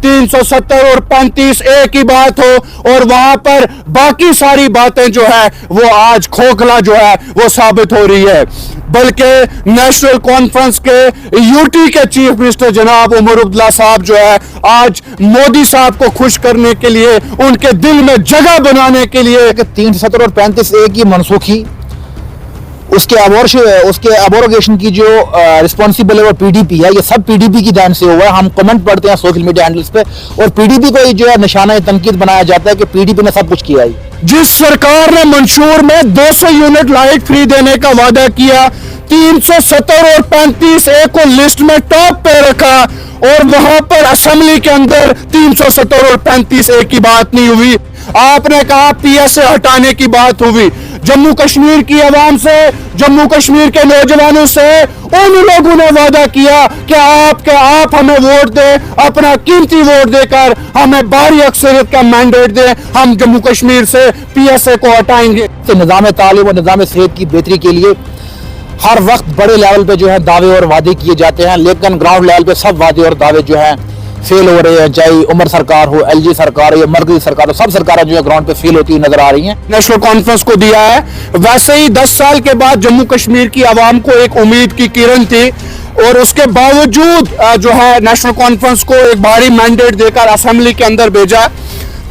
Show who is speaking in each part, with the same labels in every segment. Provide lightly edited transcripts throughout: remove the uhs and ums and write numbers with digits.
Speaker 1: 370 और 35 एक ही बात हो और वहां पर बाकी सारी बातें जो है वो आज खोखला जो है वो साबित हो रही है। बल्कि नेशनल कॉन्फ्रेंस के यूटी के चीफ मिनिस्टर जनाब उमर अब्दुल्ला साहब जो है आज मोदी साहब को खुश करने के लिए, उनके दिल में जगह बनाने के लिए
Speaker 2: 370 और 35 एक की मनसूखी, उसके अबोरोगेशन की जो रिस्पॉन्सिबल है वो पीडीपी है। ये सब पीडीपी की जान से हुआ है। हम कमेंट पढ़ते हैं सोशल मीडिया हैंडल्स पे और पीडीपी को जो है निशाना तनकीद बनाया जाता है कि पीडीपी ने सब कुछ किया है।
Speaker 1: जिस सरकार ने मंशूर में 200 यूनिट लाइट फ्री देने का वादा किया, 370 और 35 ए को लिस्ट में टॉप पे रखा और वहां पर असेंबली के अंदर 370 और 35 ए की बात नहीं हुई। आपने कहा पीएसए हटाने की बात हुई। जम्मू कश्मीर की आवाम से, जम्मू कश्मीर के नौजवानों से उन लोगों ने वादा किया कि आप हमें वोट दें, अपना कीमती वोट देकर हमें भारी अक्सरियत का मैंडेट दें, हम जम्मू कश्मीर से पीएसए को हटाएंगे।
Speaker 2: तो निज़ाम तालीम और निज़ाम सेहत की बेहतरी के लिए हर वक्त बड़े लेवल पे जो है दावे और वादे किए जाते हैं, लेकिन ग्राउंड लेवल पे सब वादे और दावे जो हैं फेल हो रहे हैं। चाहे उमर सरकार हो, एलजी सरकार हो या मरकजी सरकार हो, सब सरकारें जो है ग्राउंड पे फेल होती हुई नजर आ रही हैं।
Speaker 1: नेशनल कॉन्फ्रेंस को दिया है, वैसे ही 10 साल के बाद जम्मू कश्मीर की आवाम को एक उम्मीद की किरण थी और उसके बावजूद जो है नेशनल कॉन्फ्रेंस को एक भारी मैंडेट देकर असेंबली के अंदर भेजा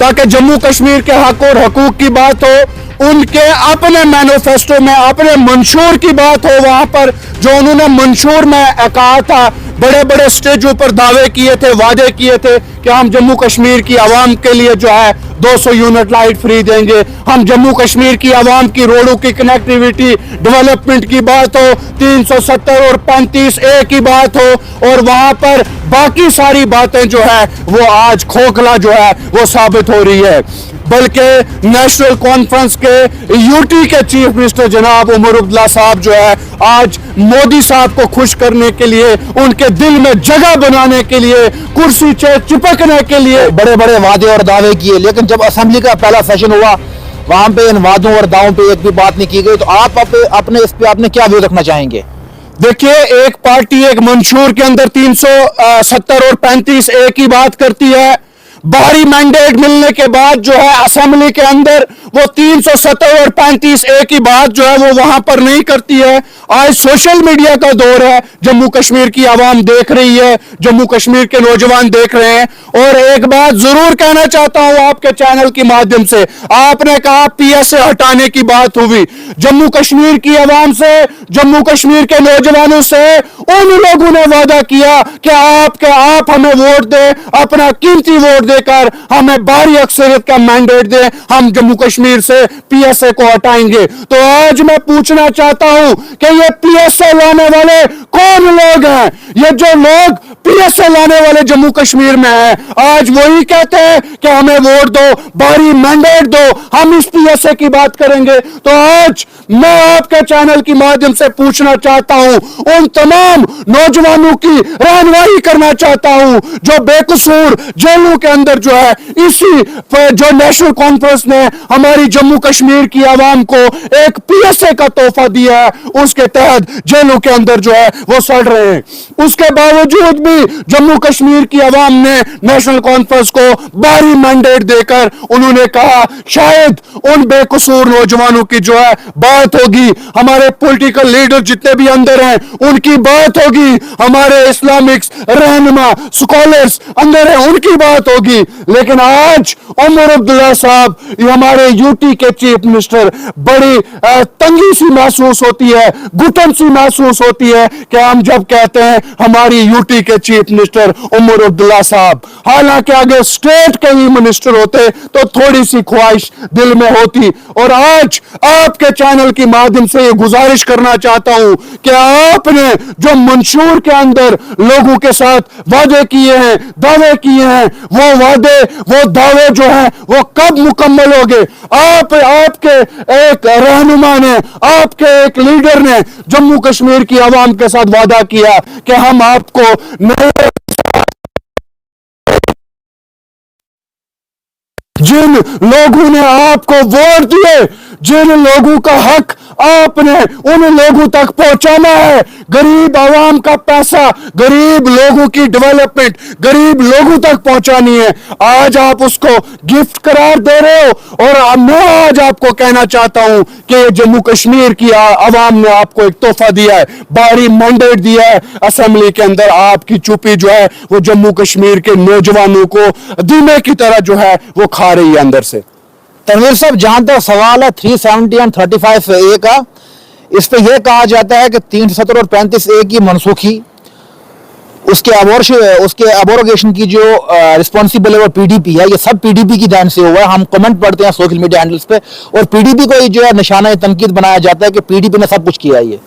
Speaker 1: ताकि जम्मू कश्मीर के हक और हकूक की बात हो, उनके अपने मैनिफेस्टो में अपने मंशूर की बात हो। वहां पर जो उन्होंने मंशूर में कहा था, बड़े बड़े स्टेजों पर दावे किए थे, वादे किए थे कि हम जम्मू कश्मीर की आवाम के लिए जो है 200 यूनिट लाइट फ्री देंगे, हम जम्मू कश्मीर की आवाम की रोडों की कनेक्टिविटी डेवलपमेंट की बात हो, 370 और 35 ए की बात हो और वहां पर बाकी सारी बातें जो है वो आज खोखला जो है वो साबित हो रही है। बल्कि नेशनल कॉन्फ्रेंस के यूटी के चीफ मिनिस्टर जनाब उमर अब्दुल्ला साहब जो है आज मोदी साहब को खुश करने के लिए, उनके दिल में जगह बनाने के लिए, कुर्सी चिपकने के लिए
Speaker 2: बड़े बड़े वादे और दावे किए, लेकिन जब असेंबली का पहला सेशन हुआ वहां पे इन वादों और दावों पे एक भी बात नहीं की गई। तो आप अपने इस पे आपने क्या व्यू रखना चाहेंगे?
Speaker 1: देखिए, एक पार्टी एक मंशूर के अंदर 370 और 35 ए की बात करती है, बाहरी मैंडेट मिलने के बाद जो है असेंबली के अंदर वो 370 और 35 ए की बात जो है वो वहां पर नहीं करती है। आज सोशल मीडिया का दौर है, जम्मू कश्मीर की आवाम देख रही है, जम्मू कश्मीर के नौजवान देख रहे हैं। और एक बात जरूर कहना चाहता हूं आपके चैनल के माध्यम से, आपने कहा पीएसए हटाने की बात हुई। जम्मू कश्मीर की आवाम से, जम्मू कश्मीर के नौजवानों से उन लोगों ने वादा किया कि आप हमें वोट दें, अपना कीमती वोट देकर हमें भारी अक्सरियत का मैंडेट दें, हम जम्मू कश्मीर से पीएसए को हटाएंगे। तो आज मैं पूछना चाहता हूं कि ये पीएसए लाने वाले कौन लोग हैं? ये जो लोग पीएसए लाने वाले जम्मू कश्मीर में हैं, आज वही कहते हैं कि हमें वोट दो, भारी मैंडेट दो, हम इस पीएसए की बात करेंगे। तो आज मैं आपके चैनल के माध्यम से पूछना चाहता हूं, उन तमाम नौजवानों की रहनुमाई करना चाहता हूं जो बेकसूर जेलों के अंदर जो है इसी जो नेशनल कॉन्फ्रेंस ने हमारी जम्मू कश्मीर की आवाम को एक पीएसए का तोहफा दिया है, उसके तहत जेलों के अंदर जो है वो सड़ रहे हैं। उसके बावजूद भी जम्मू कश्मीर की आवाम ने नेशनल कॉन्फ्रेंस को भारी मैंडेट देकर उन्होंने कहा शायद उन बेकसूर नौजवानों की जो है बात होगी, हमारे पॉलिटिकल लीडर जितने भी अंदर हैं उनकी बात होगी, हमारे इस्लामिक रहनुमा स्कॉलर्स अंदर हैं उनकी बात होगी। लेकिन आज उमर अब्दुल्ला साहब हमारे यूटी के चीफ मिनिस्टर, बड़ी तंगी सी महसूस होती है, घुटन सी महसूस होती है कि हम जब कहते हैं हमारी यूटी के चीफ मिनिस्टर उमर अब्दुल्ला साहब, हालांकि अगर स्टेट के ही मिनिस्टर होते तो थोड़ी सी ख्वाहिश दिल में होती। और आज आपके चैनल के माध्यम से ये गुजारिश करना चाहता हूं कि आपने जो मंशूर के अंदर लोगों के साथ वादे किए हैं, दावे किए हैं, वो वादे वो दावे जो हैं वो कब मुकम्मल होंगे? आपके एक रहनुमा ने, आपके एक लीडर ने जम्मू कश्मीर की आवाम के साथ वादा किया कि हम आपको नए जिन लोगों ने आपको वोट दिए, जिन लोगों का हक आपने उन लोगों तक पहुंचाना है। गरीब आवाम का पैसा, गरीब लोगों की डेवलपमेंट गरीब लोगों तक पहुंचानी है। आज आप उसको गिफ्ट करार दे रहे हो। और मैं आज आपको कहना चाहता हूं कि जम्मू कश्मीर की आवाम ने आपको एक तोहफा दिया है, भारी मैंडेट दिया है असेंबली के अंदर। आपकी चुप्पी जो है वो जम्मू कश्मीर के नौजवानों को धीमे की तरह जो है वो खा रही है अंदर से।
Speaker 2: तनवीर साहब, जहां तक सवाल है 370 और 35A का, इस पे यह कहा जाता है कि 370 और 35A की मनसूखी, उसके अबोरोगेशन की जो रिस्पॉन्सिबल है वो पीडीपी है। ये सब पीडीपी की देन से हुआ है। हम कमेंट पढ़ते हैं सोशल मीडिया हैंडल्स पे और पीडीपी को जो है निशाना तनकीद बनाया जाता है कि पीडीपी ने सब कुछ किया है। ये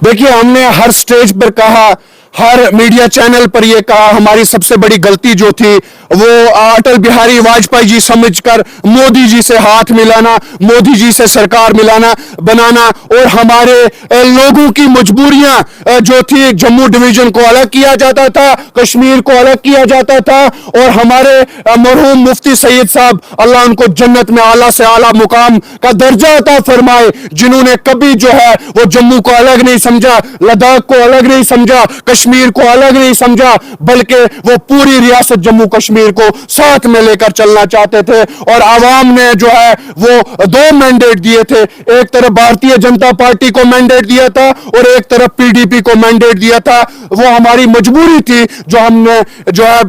Speaker 1: देखिए, हमने हर स्टेज पर कहा, हर मीडिया चैनल पर यह कहा, हमारी सबसे बड़ी गलती जो थी वो अटल बिहारी वाजपेयी जी समझकर मोदी जी से हाथ मिलाना, मोदी जी से सरकार बनाना और हमारे लोगों की मजबूरियां जो थी, जम्मू डिवीजन को अलग किया जाता था, कश्मीर को अलग किया जाता था। और हमारे मरहूम मुफ्ती सईद साहब, अल्लाह उनको जन्नत में आला से आला मुकाम का दर्जा अता फरमाए, जिन्होंने कभी जो है वो जम्मू को अलग नहीं समझा, लद्दाख को अलग नहीं समझा, कश्मीर को अलग नहीं समझा, बल्कि वो पूरी रियासत जम्मू कश्मीर को साथ में लेकर चलना चाहते थे। और आवाम ने जो है वो 2 मैंडेट दिए थे, एक तरफ भारतीय जनता पार्टी को मैंडेट दिया था और एक तरफ पीडीपी को मैंडेट दिया था। वो हमारी मजबूरी थी जो हमने जो है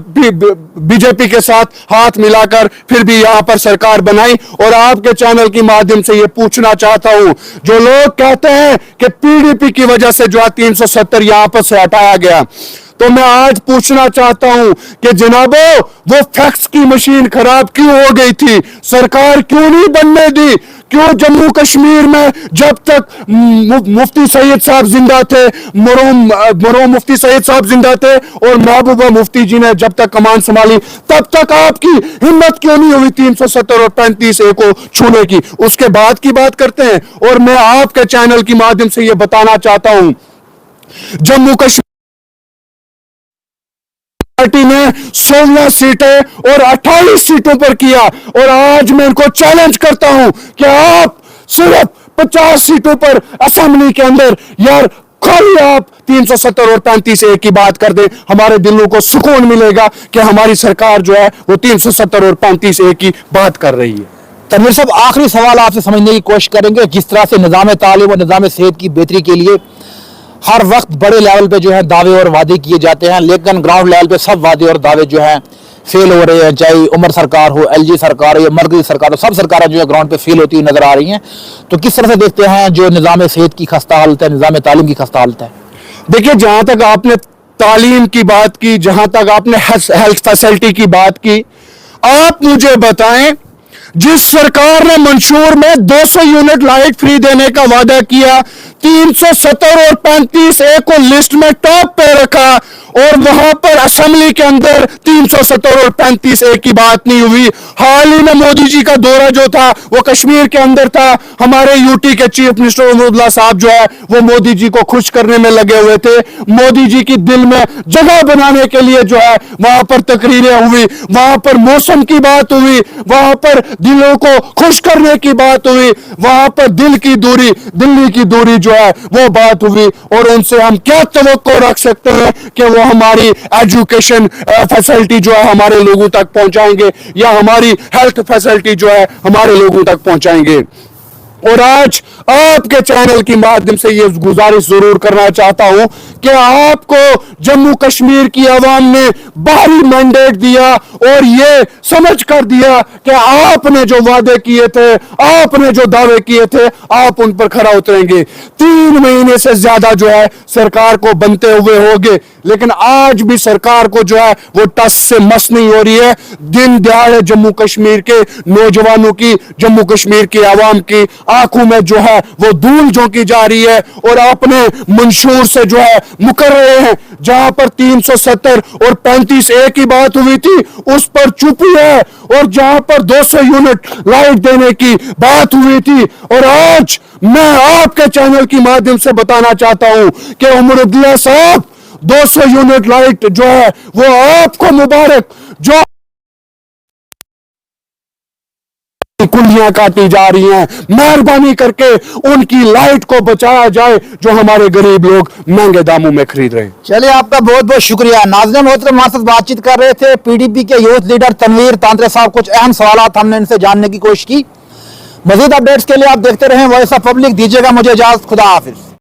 Speaker 1: बीजेपी के साथ हाथ मिलाकर फिर भी यहां पर सरकार बनाई। और आपके चैनल के माध्यम से ये पूछना चाहता हूं, जो लोग कहते हैं कि पीडीपी की वजह से जो है 370 यहां पर से हटाया गया, तो मैं आज पूछना चाहता हूं कि जनाबो, वो फैक्स की मशीन खराब क्यों हो गई थी? सरकार क्यों नहीं बनने दी? क्यों जम्मू कश्मीर में जब तक मुफ्ती सईद साहब जिंदा थे, मरहूम मुफ्ती सईद साहब जिंदा थे और महबूबा मुफ्ती जी ने जब तक कमान संभाली, तब तक आपकी हिम्मत क्यों नहीं हुई 370 और 35A को छूने की? उसके बाद की बात करते हैं। और मैं आपके चैनल के माध्यम से यह बताना चाहता हूं, जम्मू कश्मीर पार्टी ने 16 सीटें और 28 सीटों पर किया। और आज मैं इनको चैलेंज करता हूं कि आप सिर्फ 50 सीटों पर असेंबली के अंदर यार खाली आप 370 और 35A की बात कर दें, हमारे दिलों को सुकून मिलेगा कि हमारी सरकार जो है वो 370 और 35A की बात कर रही है।
Speaker 2: तनवीर साहब, आखिरी सवाल आपसे समझने की कोशिश करेंगे। जिस तरह से निज़ाम तालीम और निज़ाम सेहत की बेहतरी के लिए हर वक्त बड़े लेवल पे जो है दावे और वादे किए जाते हैं, लेकिन ग्राउंड लेवल पे सब वादे और दावे जो है फेल हो रहे हैं। चाहे उमर सरकार हो, एलजी सरकार हो या मरकजी सरकार हो, सब सरकारें जो है ग्राउंड पे फेल होती हुई नजर आ रही हैं। तो किस तरह से देखते हैं जो निज़ाम सेहत की खस्ता हालत है, निज़ाम तालीम की खस्ता हालत है?
Speaker 1: देखिए, जहां तक आपने तालीम की बात की, जहां तक आपने हेल्थ फैसिलिटी की बात की, आप मुझे बताएं, जिस सरकार ने मंशूर में 200 यूनिट लाइट फ्री देने का वादा किया, 370 और 35A को लिस्ट में टॉप पे रखा और वहां पर असेंबली के अंदर 370 और 35A की बात नहीं हुई। हाल ही में मोदी जी का दौरा जो था वो कश्मीर के अंदर था। हमारे यूटी के चीफ मिनिस्टर उमरुल्लाह साहब जो है वो मोदी जी को खुश करने में लगे हुए थे। मोदी जी की दिल में जगह बनाने के लिए जो है वहां पर तकरीरें हुई, वहां पर मौसम की बात हुई, वहां पर दिलों को खुश करने की बात हुई, वहां पर दिल्ली की दूरी जो है वो बात हुई। और उनसे हम क्या तवक्को रख सकते हैं कि वो हमारी एजुकेशन फैसिलिटी जो है हमारे लोगों तक पहुंचाएंगे या हमारी हेल्थ फैसिलिटी जो है हमारे लोगों तक पहुंचाएंगे? और आज आपके चैनल के माध्यम से ये गुजारिश जरूर करना चाहता हूं कि आपको जम्मू कश्मीर की आवाम ने भारी मैंडेट दिया और ये समझ कर दिया कि आपने जो वादे किए थे, आपने जो दावे किए थे, आप उन पर खरा उतरेंगे। 3 महीने से ज्यादा जो है सरकार को बनते हुए होंगे, लेकिन आज भी सरकार को जो है वो टस से मस नहीं हो रही है। दिन दहाड़े जम्मू कश्मीर के नौजवानों की, जम्मू कश्मीर की आवाम की आंखों में जो है वो धूल झोंकी जा रही है और अपने मंशूर से जो है मुकर रहे हैं। जहां पर 370 और 35A की बात हुई थी उस पर चुप्पी है, और जहां पर 200 यूनिट लाइट देने की बात हुई थी, और आज मैं आपके चैनल के माध्यम से बताना चाहता हूं कि उमरुल्लाह साहब 200 यूनिट लाइट जो है वो आपको मुबारक, जो कुंडियां काटी जा रही हैं। मेहरबानी करके उनकी लाइट को बचाया जाए जो हमारे गरीब लोग महंगे दामों में खरीद रहे हैं।
Speaker 2: चलिए, आपका बहुत बहुत शुक्रिया। नाज़रीन मोहतरम, हमारे साथ बातचीत कर रहे थे पीडीपी के यूथ लीडर तनवीर तांत्रे साहब। कुछ अहम सवालात हमने इनसे जानने की कोशिश की। मजीद अपडेट्स के लिए आप देखते रहें वॉइस ऑफ पब्लिक। दीजिएगा मुझे इजाजत। खुदा हाफिज।